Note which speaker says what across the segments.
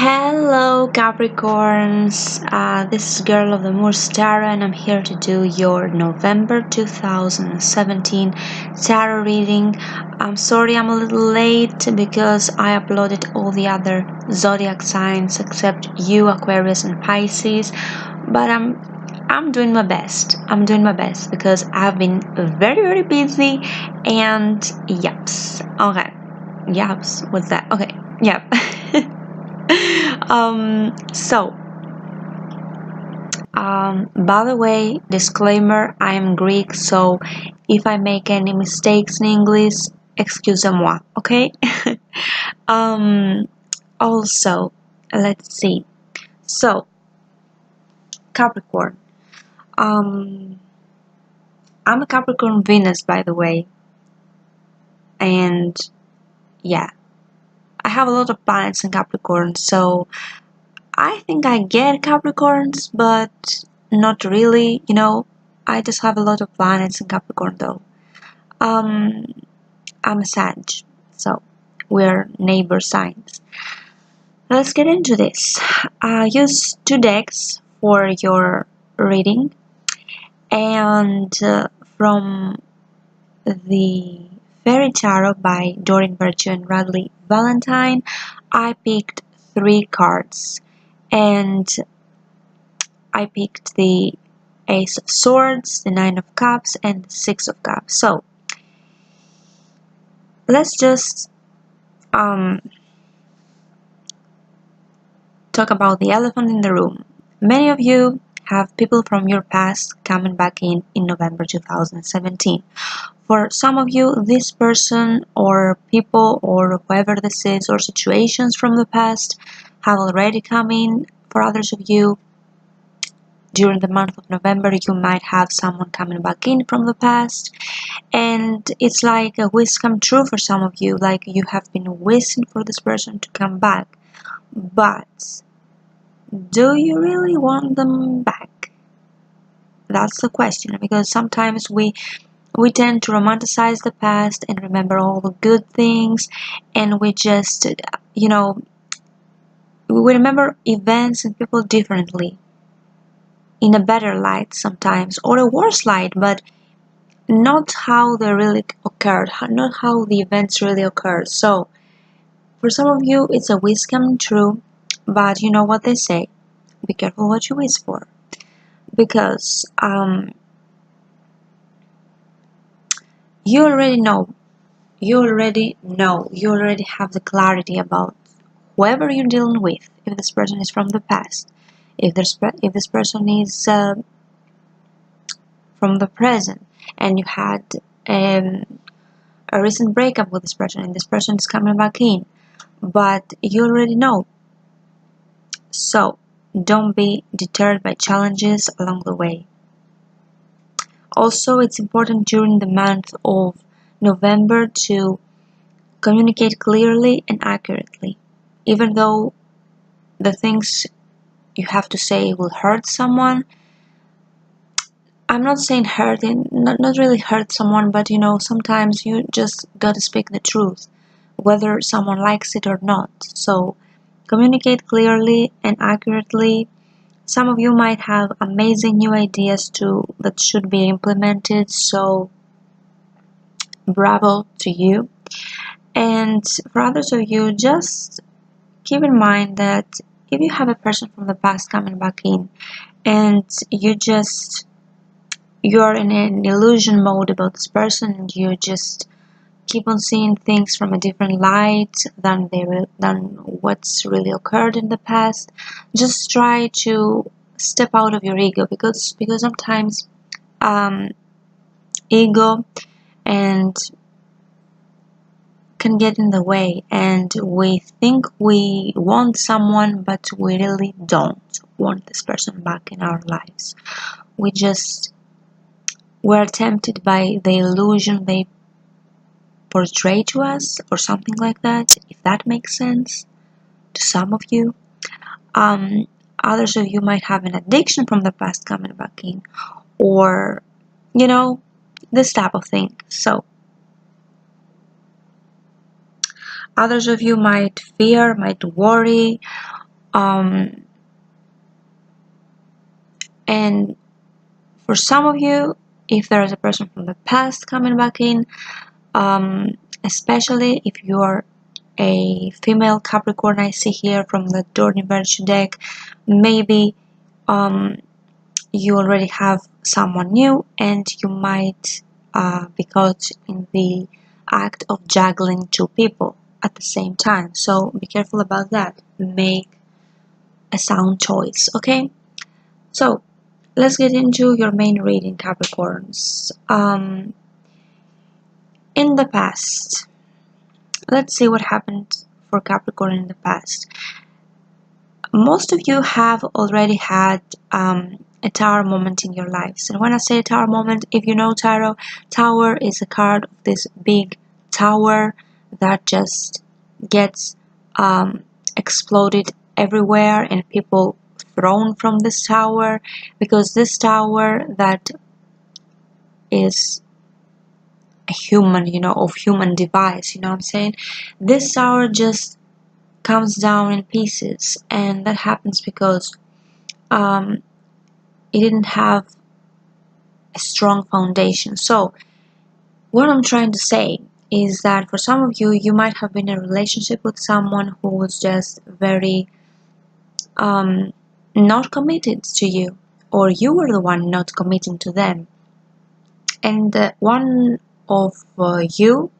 Speaker 1: Hello Capricorns, this is Girl of the Moor Tarot and I'm here to do your November 2017 tarot reading. I'm sorry I'm a little late because I uploaded all the other zodiac signs except you, Aquarius and Pisces, but I'm doing my best. I'm doing my best because I've been very busy and yaps. Okay. Yaps, what's that? Okay, yep. So by the way, disclaimer, I am Greek, so if I make any mistakes in English, excusez-moi, okay? um Also, let's see. So Capricorn, um I'm a Capricorn Venus, by the way, and yeah, I have a lot of planets in Capricorn, so I think I get Capricorns, but not really, I just have a lot of planets in Capricorn though. Um, I'm a Sag, so we're neighbor signs. Let's get into this. Use two decks for your reading, and from the Fairy Tarot by Doreen Virtue and Radley Valentine, I picked three cards, and I picked the Ace of Swords, the Nine of Cups, and the Six of Cups. So let's just talk about the elephant in the room. Many of you have people from your past coming back in November 2017. For some of you, this person or people or whoever this is or situations from the past have already come in. For others of you, during the month of November, you might have someone coming back in from the past, and it's like a wish come true for some of you, like you have been wishing for this person to come back. But do you really want them back? That's the question, because sometimes we tend to romanticize the past and remember all the good things, and we just, we remember events and people differently, in a better light sometimes, or a worse light, but not how they really occurred, not how the events really occurred. So for some of you, it's a wish come true, but you know what they say, be careful what you wish for, because you already know, you already have the clarity about whoever you're dealing with. If this person is from the past, if this person is from the present, and you had a recent breakup with this person, and this person is coming back in, but you already know. So don't be deterred by challenges along the way. Also, it's important during the month of November to communicate clearly and accurately, even though the things you have to say will hurt someone. I'm not saying hurting, not really hurt someone, but sometimes you just gotta speak the truth, whether someone likes it or not. So communicate clearly and accurately. Some of you might have amazing new ideas that should be implemented, so bravo to you. And for others of you, just keep in mind that if you have a person from the past coming back in, and you're in an illusion mode about this person, and you just keep on seeing things from a different light than what's really occurred in the past, just try to step out of your ego, because sometimes ego and can get in the way, and we think we want someone, but we really don't want this person back in our lives. We're tempted by the illusion they portray to us, or something like that, if that makes sense to some of you. Others of you might have an addiction from the past coming back in, or this type of thing. So others of you might fear, might worry, Um, and for some of you, if there is a person from the past coming back in, especially if you are a female Capricorn, I see here from the Dorn Virtue deck, maybe you already have someone new and you might be caught in the act of juggling two people at the same time. So be careful about that. Make a sound choice, okay? So let's get into your main reading, Capricorns. In the past, let's see what happened for Capricorn in the past. Most of you have already had a tower moment in your lives. And when I say tower moment, if you know tarot, tower is a card of this big tower that just gets exploded everywhere and people thrown from this tower, because this tower that is a human, of human device, you know what I'm saying? This tower just comes down in pieces, and that happens because it didn't have a strong foundation. So what I'm trying to say is that for some of you, you might have been in a relationship with someone who was just very not committed to you, or you were the one not committing to them, and one of you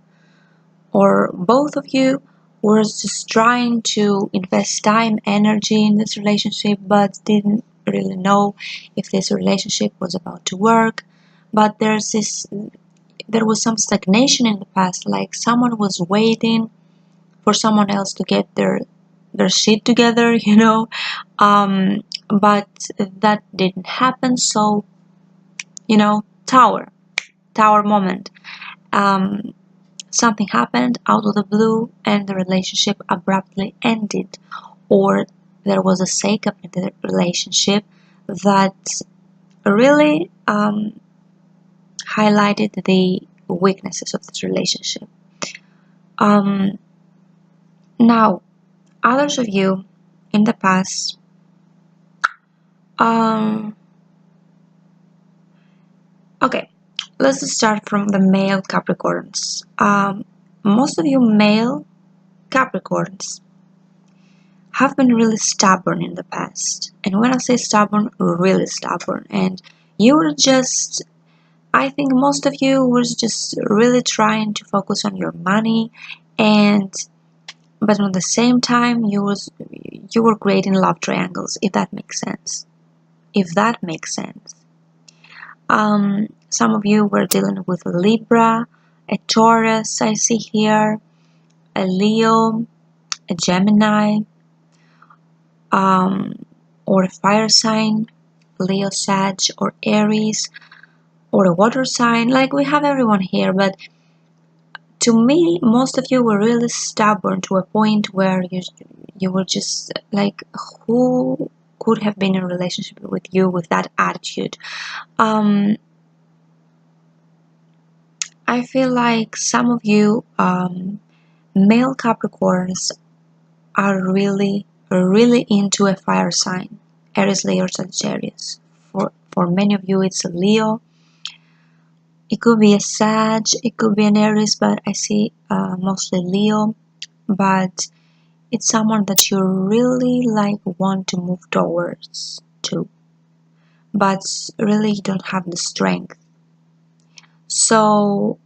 Speaker 1: or both of you was just trying to invest time, energy in this relationship, but didn't really know if this relationship was about to work. But there was some stagnation in the past, like someone was waiting for someone else to get their shit together, but that didn't happen. So, tower moment. Something happened out of the blue and the relationship abruptly ended, or there was a shake-up in the relationship that really highlighted the weaknesses of this relationship. Now, others of you in the past, okay, let's start from the male Capricorns. Most of you male Capricorns have been really stubborn in the past. And when I say stubborn, really stubborn. And you were just, I think most of you was just really trying to focus on your money, but at the same time you were creating love triangles, if that makes sense. Some of you were dealing with a Libra, a Taurus, I see here, a Leo, a Gemini, or a fire sign, Leo, Sag, or Aries, or a water sign. Like, we have everyone here, but to me, most of you were really stubborn to a point where you were just like, who could have been in a relationship with you with that attitude? I feel like some of you male Capricorns are really, really into a fire sign, Aries, Leo, or Sagittarius. For many of you, it's a Leo. It could be a Sag, it could be an Aries, but I see mostly Leo. But it's someone that you really want to move towards too, but really you don't have the strength. So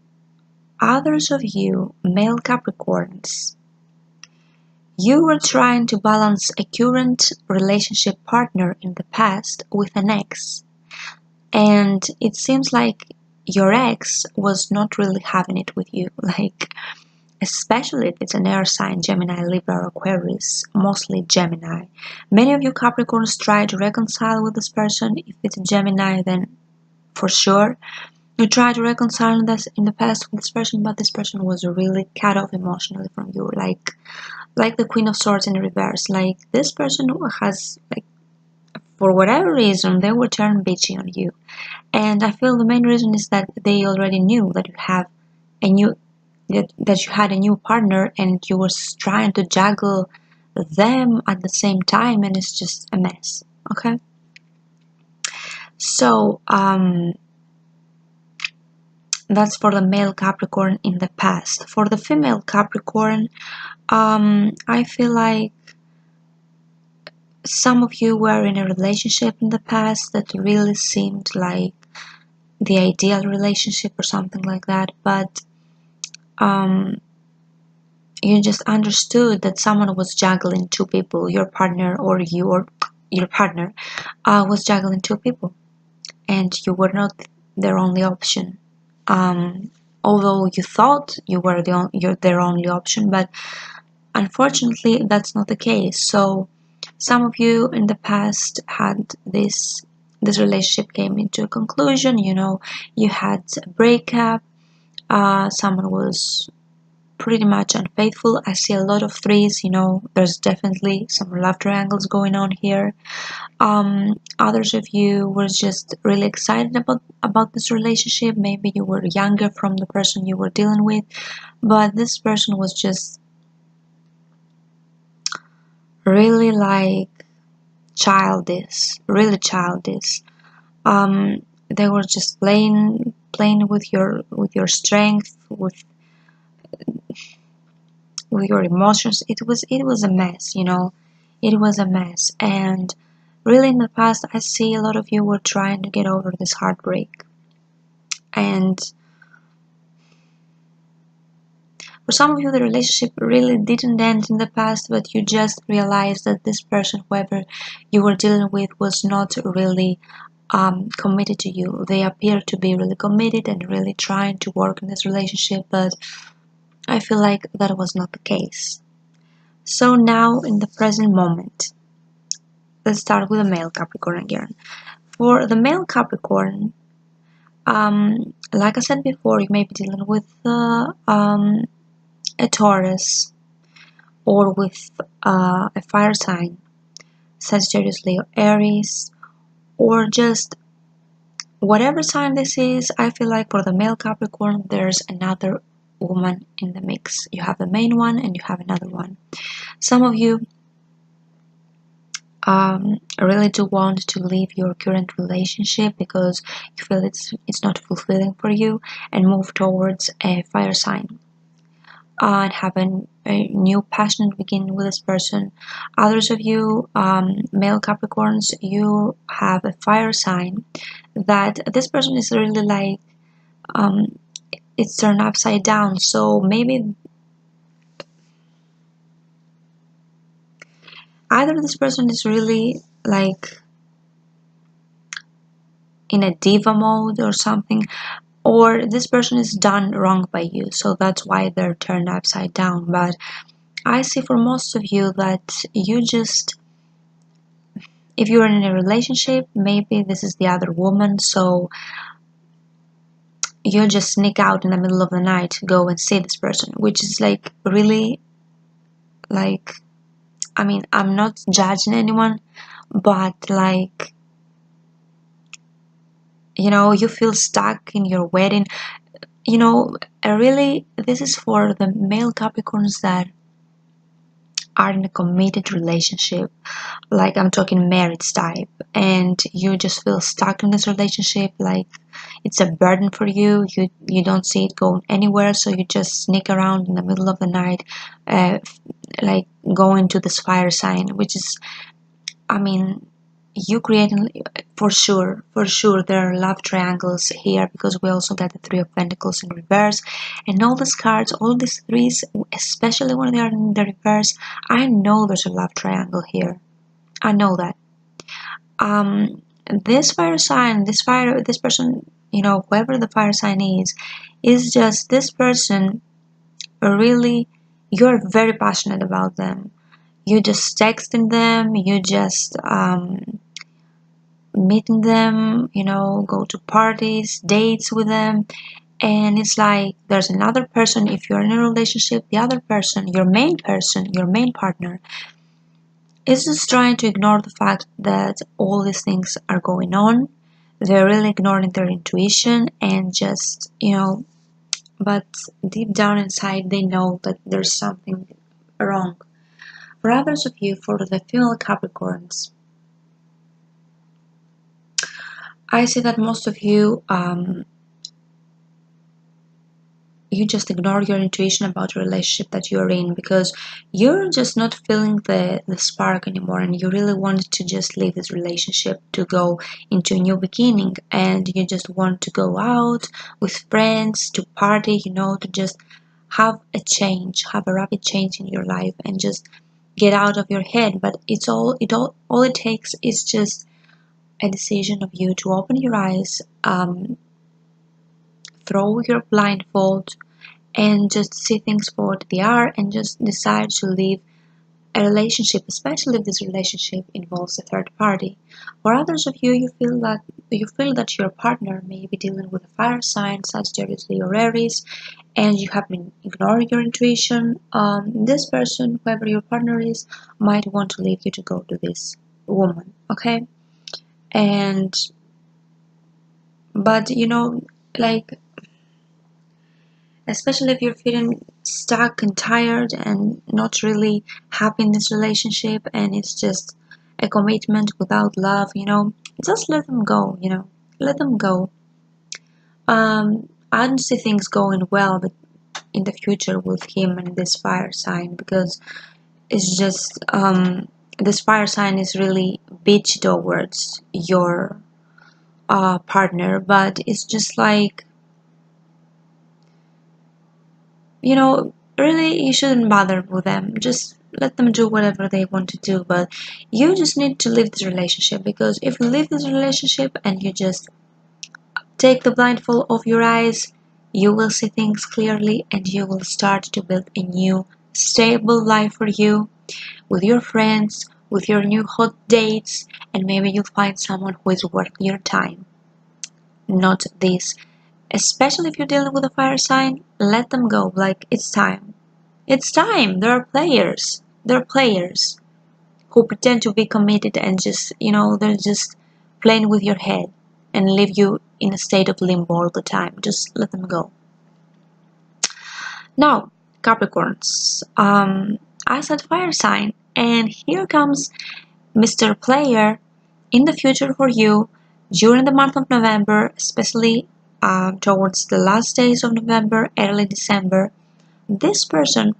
Speaker 1: others of you male Capricorns, you were trying to balance a current relationship partner in the past with an ex, and it seems like your ex was not really having it with you, especially if it's an air sign, Gemini, Libra, or Aquarius, mostly Gemini. Many of you Capricorns try to reconcile with this person. If it's a Gemini, then for sure you try to reconcile in the past with this person, but this person was really cut off emotionally from you, like the Queen of Swords in reverse. Like, this person has, for whatever reason, they will turn bitchy on you. And I feel the main reason is that they already knew that you have a new that you had a new partner, and you were trying to juggle them at the same time, and it's just a mess. Okay, so that's for the male Capricorn in the past. For the female Capricorn, I feel like some of you were in a relationship in the past that really seemed like the ideal relationship or something like that, but you just understood that someone was juggling two people, your partner or you or your partner was juggling two people, and you were not their only option. Although you thought you were you're their only option, but unfortunately that's not the case. So some of you in the past had this relationship came into a conclusion, you had a breakup, someone was pretty much unfaithful. I see a lot of threes, there's definitely some love triangles going on here. Others of you were just really excited about this relationship. Maybe you were younger from the person you were dealing with, but this person was just really like childish, really childish. They were just playing with your strength, with your emotions. It was a mess, it was a mess. And really in the past I see a lot of you were trying to get over this heartbreak, and for some of you the relationship really didn't end in the past, but you just realized that this person, whoever you were dealing with, was not really committed to you. They appear to be really committed and really trying to work in this relationship, but I feel like that was not the case. So now in the present moment, let's start with the male Capricorn again. For the male Capricorn, like I said before, you may be dealing with a Taurus or with a fire sign, Sagittarius, Leo, Aries, or just whatever sign this is. I feel like for the male Capricorn, there's another woman in the mix. You have the main one and you have another one. Some of you really do want to leave your current relationship because you feel it's not fulfilling for you and move towards a fire sign and have a new passionate beginning with this person. Others of you, male Capricorns, you have a fire sign that this person is really like it's turned upside down. So maybe either this person is really like in a diva mode or something, or this person is done wrong by you, so that's why they're turned upside down. But I see for most of you that you just, if you're in a relationship, maybe this is the other woman, so you just sneak out in the middle of the night to go and see this person, which is like really like, I mean, I'm not judging anyone, but like, you feel stuck in your wedding. Really, this is for the male Capricorns that are in a committed relationship, like I'm talking marriage type, and you just feel stuck in this relationship, like it's a burden for you. You don't see it going anywhere, so you just sneak around in the middle of the night, like going to this fire sign, which is, I mean, you creating, for sure there are love triangles here, because we also got the Three of Pentacles in reverse, and all these cards, all these threes, especially when they are in the reverse, I know there's a love triangle here. I know that. This fire sign, this person, whoever the fire sign is just this person really, you're very passionate about them. You just texting them, you just meeting them, go to parties, dates with them, and it's like there's another person. If you're in a relationship, the other person, your main partner, is just trying to ignore the fact that all these things are going on. They're really ignoring their intuition and just, but deep down inside they know that there's something wrong. For others of you, for the female Capricorns, I see that most of you, you just ignore your intuition about the relationship that you're in because you're just not feeling the spark anymore, and you really want to just leave this relationship to go into a new beginning, and you just want to go out with friends to party, to just have a change, have a rapid change in your life, and just get out of your head. But all it takes is just a decision of you to open your eyes, throw your blindfold, and just see things for what they are, and just decide to leave a relationship, especially if this relationship involves a third party. For others of you, you feel that your partner may be dealing with a fire sign, Sagittarius, Leo, or Aries, and you have been ignoring your intuition. This person, whoever your partner is, might want to leave you to go to this woman, okay? And but like, especially if you're feeling stuck and tired and not really happy in this relationship, and it's just a commitment without love, just let them go, let them go. I don't see things going well but in the future with him and this fire sign, because it's just this fire sign is really bitchy towards your partner, but it's just like, really, you shouldn't bother with them. Just let them do whatever they want to do. But you just need to leave this relationship, because if you leave this relationship and you just take the blindfold off your eyes, you will see things clearly, and you will start to build a new, stable life for you with your friends, with your new hot dates, and maybe you'll find someone who is worth your time. Not this. Especially if you're dealing with a fire sign, let them go. Like, it's time. It's time. There are players. There are players who pretend to be committed and just, they're just playing with your head and leave you in a state of limbo all the time. Just let them go. Now, Capricorns. I said fire sign, and here comes Mr. Player in the future for you during the month of November, especially towards the last days of November, early December. This person,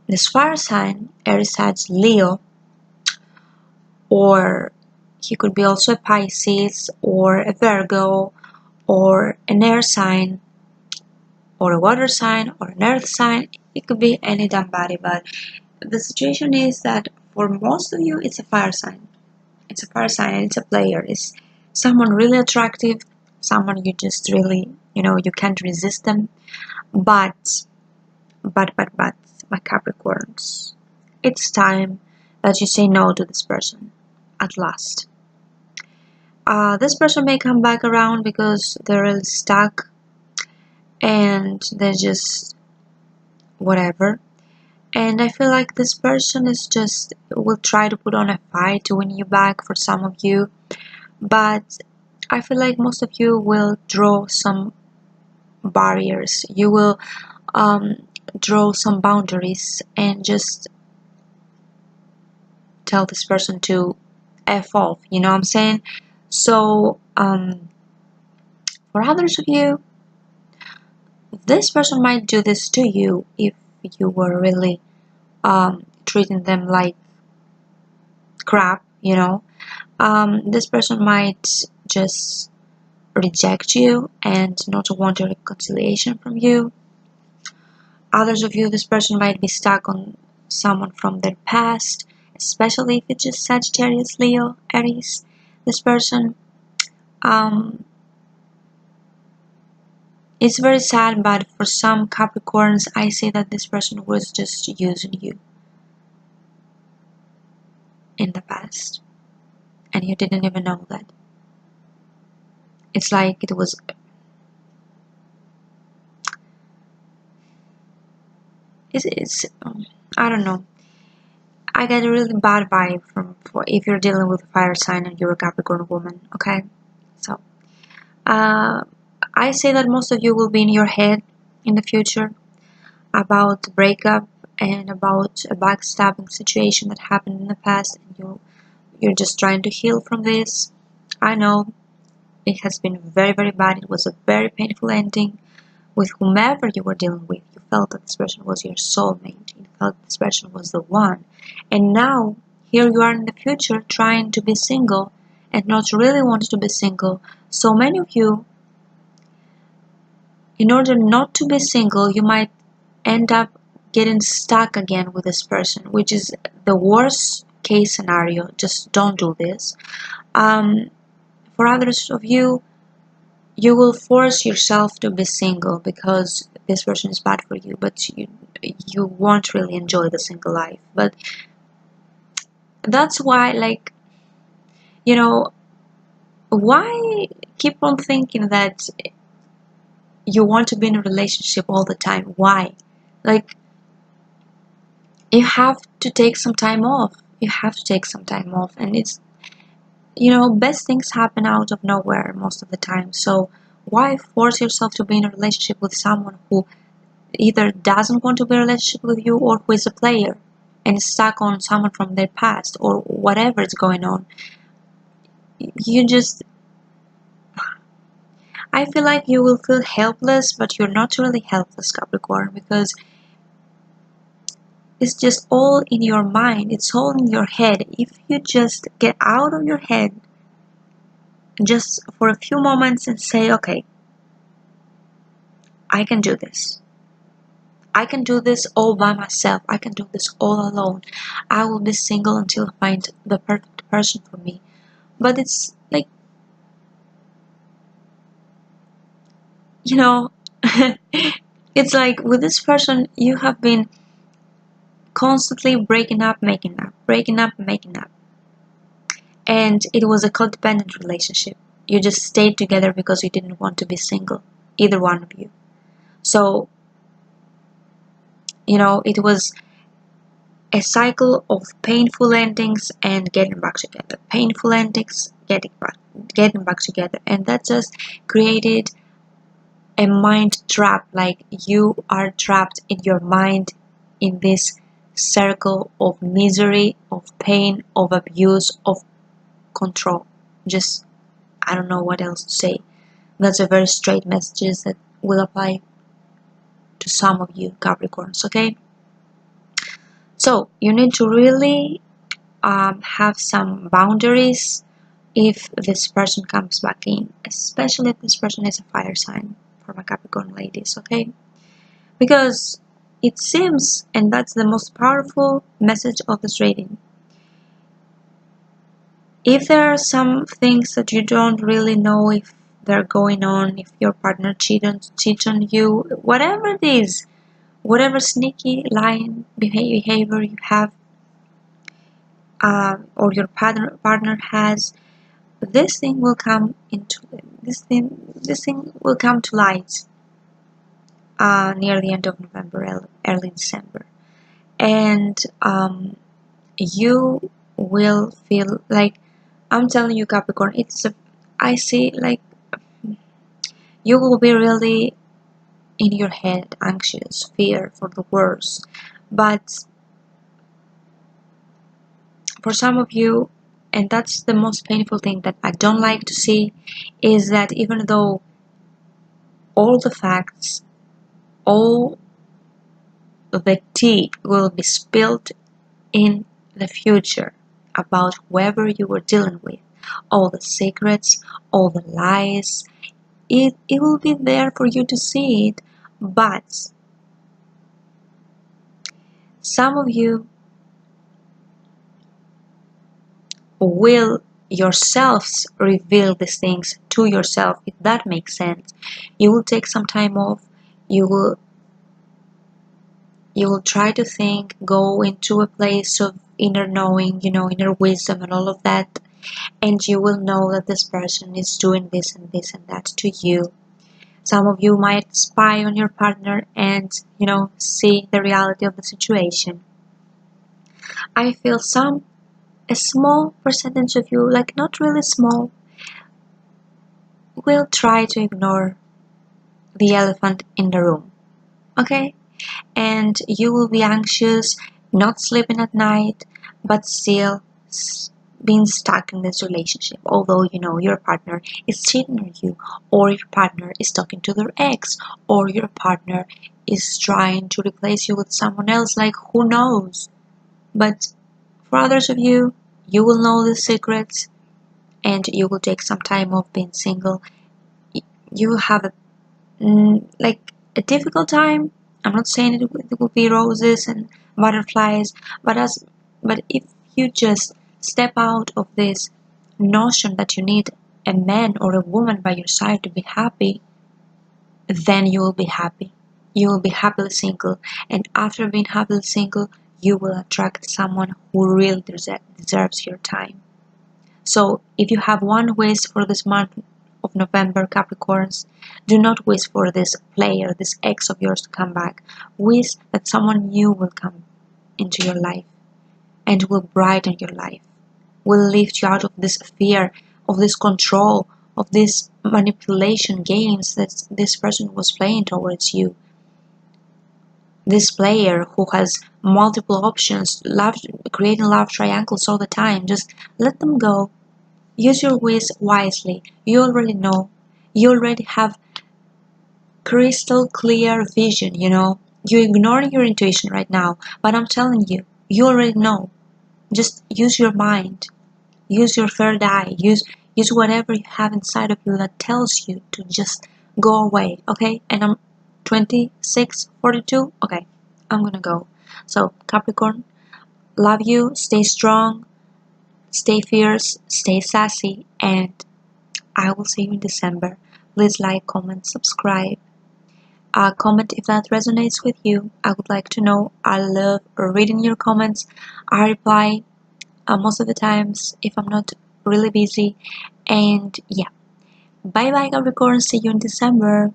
Speaker 1: this fire sign, Aries, Sag, Leo, or he could be also a Pisces or a Virgo or an air sign or a water sign or an earth sign. It could be any damn body, but the situation is that for most of you, it's a fire sign. It's a fire sign, and it's a player. It's someone really attractive, someone you just really, you can't resist them. But, my Capricorns, it's time that you say no to this person at last. This person may come back around because they're really stuck and they're just whatever. And I feel like this person will try to put on a fight to win you back for some of you. But I feel like most of you will draw some barriers. You will draw some boundaries and just tell this person to F off, you know what I'm saying? So, for others of you, this person might do this to you if you were really treating them like crap, this person might just reject you and not want a reconciliation from you. Others of you, this person might be stuck on someone from their past, especially if it's just Sagittarius, Leo, Aries. This person, it's very sad, but for some Capricorns, I see that this person was just using you in the past, and you didn't even know that. It's like it was it's I don't know. I get a really bad vibe for if you're dealing with a fire sign and you're a Capricorn woman, okay? So I say that most of you will be in your head in the future about breakup and about a backstabbing situation that happened in the past, and you're just trying to heal from this. I know it has been very, very bad. It was a very painful ending with whomever you were dealing with. You felt that this person was your soulmate. You felt this person was the one. And now, here you are in the future trying to be single and not really wanting to be single. So many of you, in order not to be single, you might end up getting stuck again with this person, which is the worst case scenario. Just don't do this. For others of you, you will force yourself to be single because this person is bad for you, but you won't really enjoy the single life. But that's why, like, you know, why keep on thinking that you want to be in a relationship all the time? Why? Like, you have to take some time off. You have to take some time off, and it's, best things happen out of nowhere most of the time. So why force yourself to be in a relationship with someone who either doesn't want to be in a relationship with you, or who is a player and is stuck on someone from their past, or whatever is going on? You just, I feel like you will feel helpless, but you're not really helpless, Capricorn, because it's just all in your mind. It's all in your head. If you just get out of your head just for a few moments and say, okay, I can do this. I can do this all by myself. I can do this all alone. I will be single until I find the perfect person for me. But it's like, it's like with this person, you have been constantly breaking up, making up, breaking up, making up. And it was a codependent relationship. You just stayed together because you didn't want to be single, either one of you. So, it was a cycle of painful endings and getting back together. Painful endings, getting back together. And that just created a mind trap. Like, you are trapped in your mind in this circle of misery, of pain, of abuse, of control. Just, I don't know what else to say. That's a very straight message that will apply to some of you Capricorns, okay? So you need to really have some boundaries if this person comes back in, especially if this person is a fire sign, for my Capricorn ladies, okay? Because it seems, and that's the most powerful message of this reading, if there are some things that you don't really know if they're going on, if your partner cheats on you, whatever it is, whatever sneaky lying behavior you have, or your partner has, this thing will come to light near the end of November, early December, and you will feel like, I'm telling you, Capricorn, I see, like, you will be really in your head, anxious, fear for the worst. But for some of you, and that's the most painful thing that I don't like to see, is that even though all the facts, all the tea will be spilled in the future about whoever you were dealing with, all the secrets, all the lies, it will be there for you to see it. But some of you will yourselves reveal these things to yourself, if that makes sense. You will take some time off. You will try to think, go into a place of inner knowing, inner wisdom and all of that, and you will know that this person is doing this and this and that to you. Some of you might spy on your partner and, see the reality of the situation. I feel a small percentage of you, like not really small, will try to ignore the elephant in the room, okay? and you will be anxious, not sleeping at night, but still being stuck in this relationship, although you know your partner is cheating on you, or your partner is talking to their ex, or your partner is trying to replace you with someone else, like who knows. But for others of you, you will know the secrets, and you will take some time off being single. You have like a difficult time. I'm not saying it will be roses and butterflies, but but if you just step out of this notion that you need a man or a woman by your side to be happy, then you will be happy. You will be happily single, and after being happily single, you will attract someone who really deserves your time. So, if you have one wish for this month of November, Capricorns, do not wish for this player, this ex of yours to come back. Wish that someone new will come into your life and will brighten your life, will lift you out of this fear, of this control, of this manipulation games that this person was playing towards you. This player who has multiple options, creating love triangles all the time, just let them go. Use your wish wisely. You already know. You already have crystal clear vision, you know. You're ignoring your intuition right now, but I'm telling you, you already know. Just use your mind. Use your third eye. Use whatever you have inside of you that tells you to just go away, okay? And I'm 26:42. Okay, I'm gonna go. So, Capricorn, love you, stay strong, stay fierce, stay sassy, and I will see you in December. Please like, comment, subscribe. Comment if that resonates with you. I would like to know. I love reading your comments. I reply most of the times if I'm not really busy. And yeah, bye bye Capricorn. See you in December.